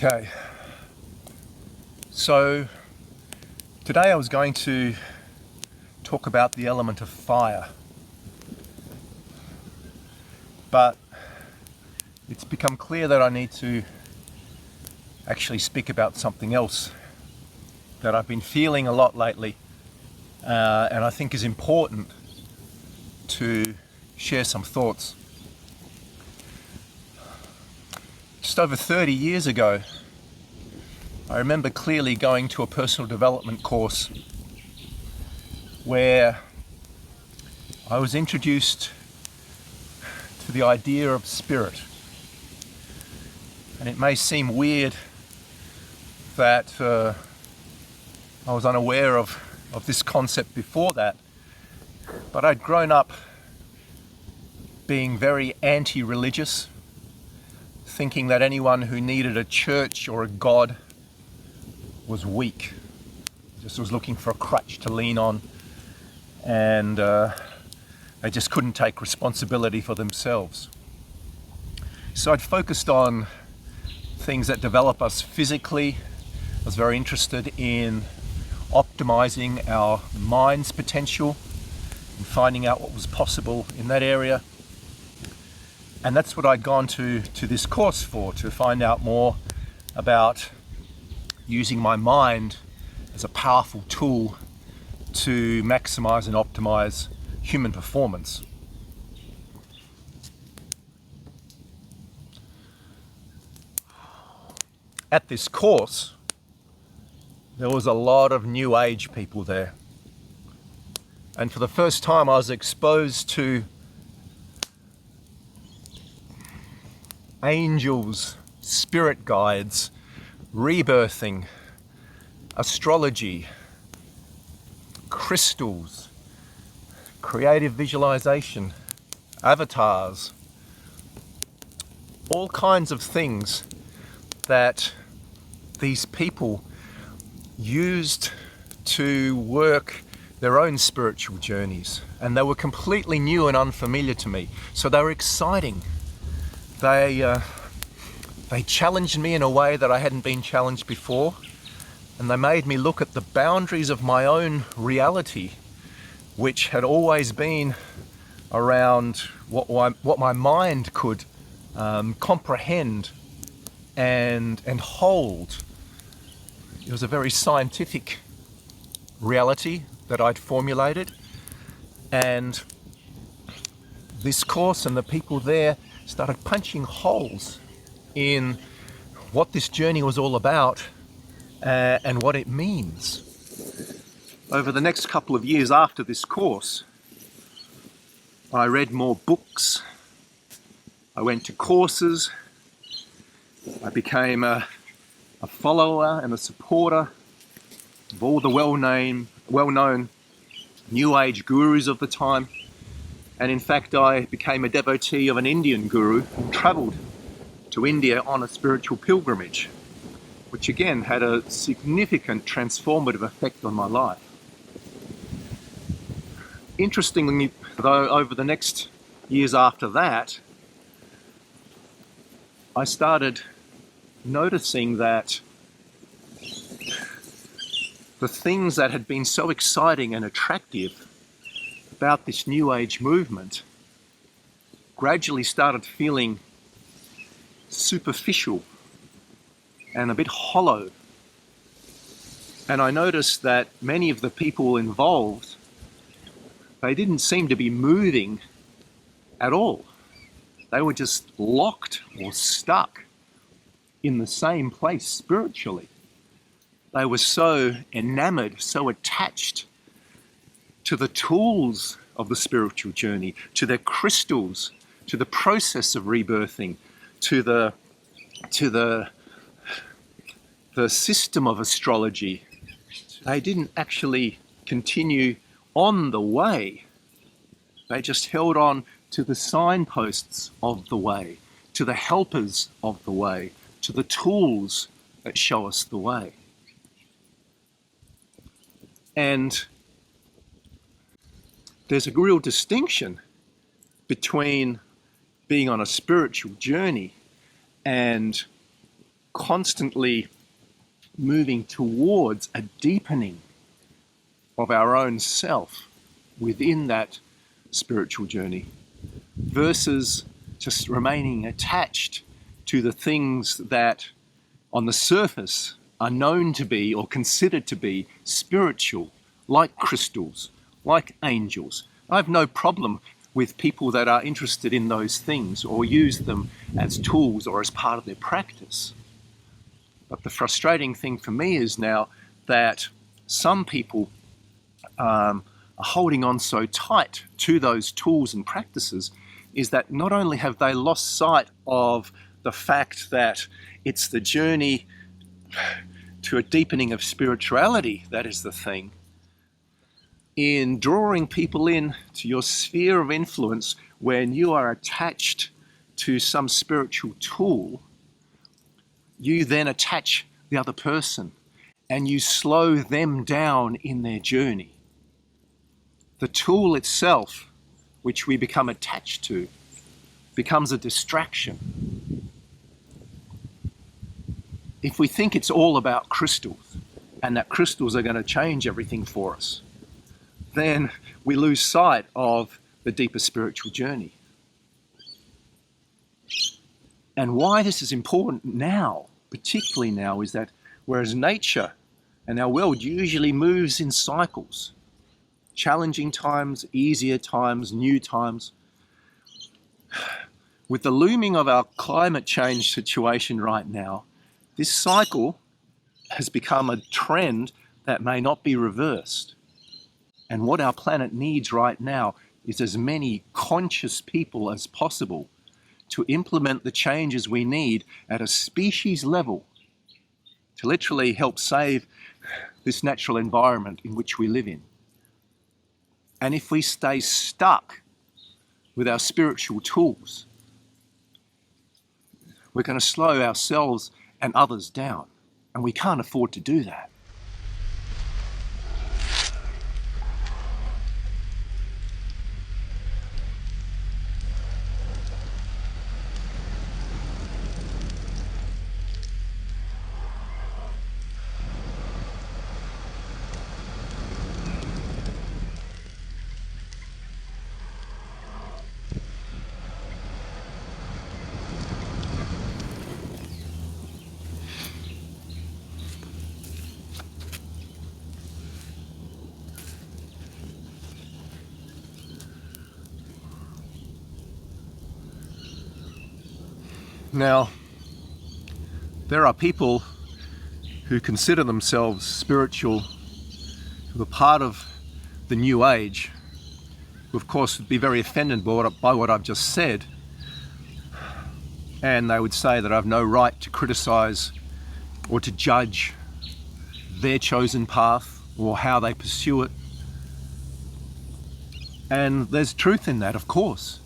Okay, so today I was going to talk about the element of fire, but it's become clear that I need to actually speak about something else that I've been feeling a lot lately, and I think is important to share some thoughts. Just over 30 years ago, I remember clearly going to a personal development course where I was introduced to the idea of spirit. And it may seem weird that I was unaware of this concept before that, but I'd grown up being very anti-religious, thinking that anyone who needed a church or a god was weak, just was looking for a crutch to lean on, and they just couldn't take responsibility for themselves. So I'd focused on things that develop us physically. I was very interested in optimizing our mind's potential and finding out what was possible in that area. And that's what I'd gone to this course for, to find out more about using my mind as a powerful tool to maximize and optimize human performance. At this course, there was a lot of New Age people there. And for the first time, I was exposed to angels, spirit guides, rebirthing, astrology, crystals, creative visualization, avatars, all kinds of things that these people used to work their own spiritual journeys. And they were completely new and unfamiliar to me. So they were exciting. They challenged me in a way that I hadn't been challenged before, and they made me look at the boundaries of my own reality, which had always been around what my mind could comprehend and hold. It was a very scientific reality that I'd formulated, and this course and the people there started punching holes in what this journey was all about and what it means. Over the next couple of years after this course, I read more books, I went to courses, I became a follower and a supporter of all the well-known New Age gurus of the time. And in fact, I became a devotee of an Indian guru and travelled to India on a spiritual pilgrimage, which again had a significant transformative effect on my life. Interestingly, though, over the next years after that, I started noticing that the things that had been so exciting and attractive about this New Age movement gradually started feeling superficial and a bit hollow. And I noticed that many of the people involved, they didn't seem to be moving at all. They were just locked or stuck in the same place spiritually. They were so enamored, so attached to the tools of the spiritual journey, to their crystals, to the process of rebirthing, to the system of astrology. They didn't actually continue on the way. They just held on to the signposts of the way, to the helpers of the way, to the tools that show us the way. And there's a real distinction between being on a spiritual journey and constantly moving towards a deepening of our own self within that spiritual journey versus just remaining attached to the things that on the surface are known to be or considered to be spiritual, like crystals, like angels. I have no problem with people that are interested in those things or use them as tools or as part of their practice. But the frustrating thing for me is now that some people are holding on so tight to those tools and practices is that not only have they lost sight of the fact that it's the journey to a deepening of spirituality that is the thing, in drawing people in to your sphere of influence when you are attached to some spiritual tool, you then attach the other person and you slow them down in their journey. The tool itself, which we become attached to, becomes a distraction. If we think it's all about crystals and that crystals are going to change everything for us, then we lose sight of the deeper spiritual journey. And why this is important now, particularly now, is that whereas nature and our world usually moves in cycles, challenging times, easier times, new times, with the looming of our climate change situation right now, this cycle has become a trend that may not be reversed. And what our planet needs right now is as many conscious people as possible to implement the changes we need at a species level to literally help save this natural environment in which we live in. And if we stay stuck with our spiritual tools, we're going to slow ourselves and others down. And we can't afford to do that. Now, there are people who consider themselves spiritual, who are part of the New Age, who of course would be very offended by what I've just said, and they would say that I have no right to criticize or to judge their chosen path or how they pursue it. And there's truth in that, of course.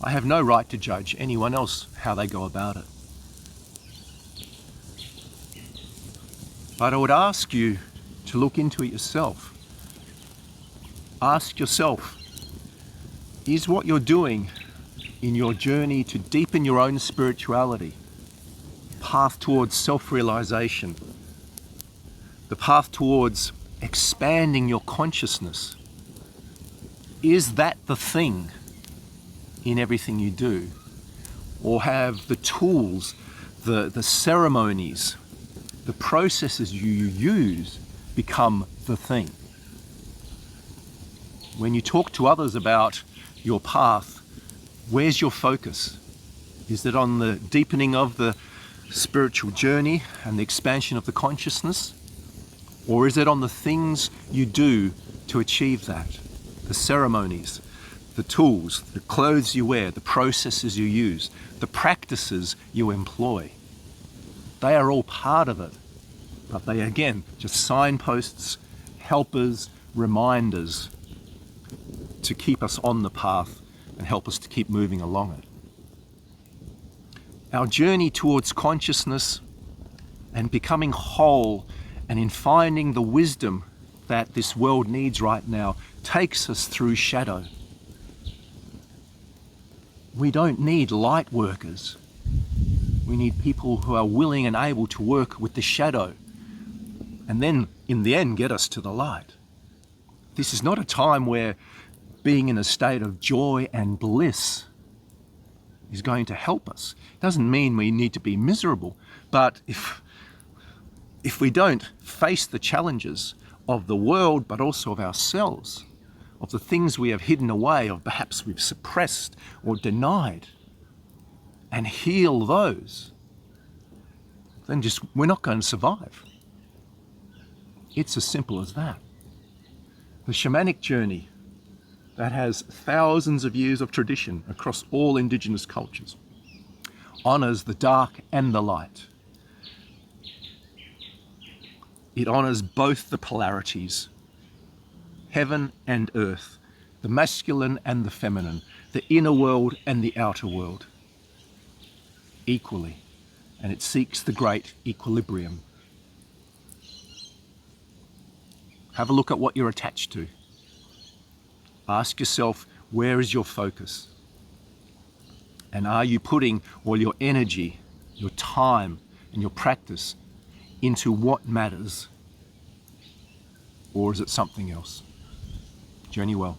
I have no right to judge anyone else how they go about it. But I would ask you to look into it yourself. Ask yourself, is what you're doing in your journey to deepen your own spirituality, path towards self-realization, the path towards expanding your consciousness, is that the thing in everything you do? Or have the tools, the ceremonies, the processes you use become the thing? When you talk to others about your path, where's your focus? Is it on the deepening of the spiritual journey and the expansion of the consciousness? Or is it on the things you do to achieve that? The ceremonies, the tools, the clothes you wear, the processes you use, the practices you employ. They are all part of it, but they again just signposts, helpers, reminders to keep us on the path and help us to keep moving along it. Our journey towards consciousness and becoming whole and in finding the wisdom that this world needs right now takes us through shadow. We don't need light workers. We need people who are willing and able to work with the shadow and then, in the end, get us to the light. This is not a time where being in a state of joy and bliss is going to help us. It doesn't mean we need to be miserable, but if we don't face the challenges of the world, but also of ourselves, of the things we have hidden away, of perhaps we've suppressed or denied, and heal those, then we're not going to survive. It's as simple as that. The shamanic journey that has thousands of years of tradition across all indigenous cultures honors the dark and the light. It honors both the polarities, heaven and earth, the masculine and the feminine, the inner world and the outer world, equally, and it seeks the great equilibrium. Have a look at what you're attached to. Ask yourself, where is your focus? And are you putting all your energy, your time, and your practice into what matters? Or is it something else? Journey well.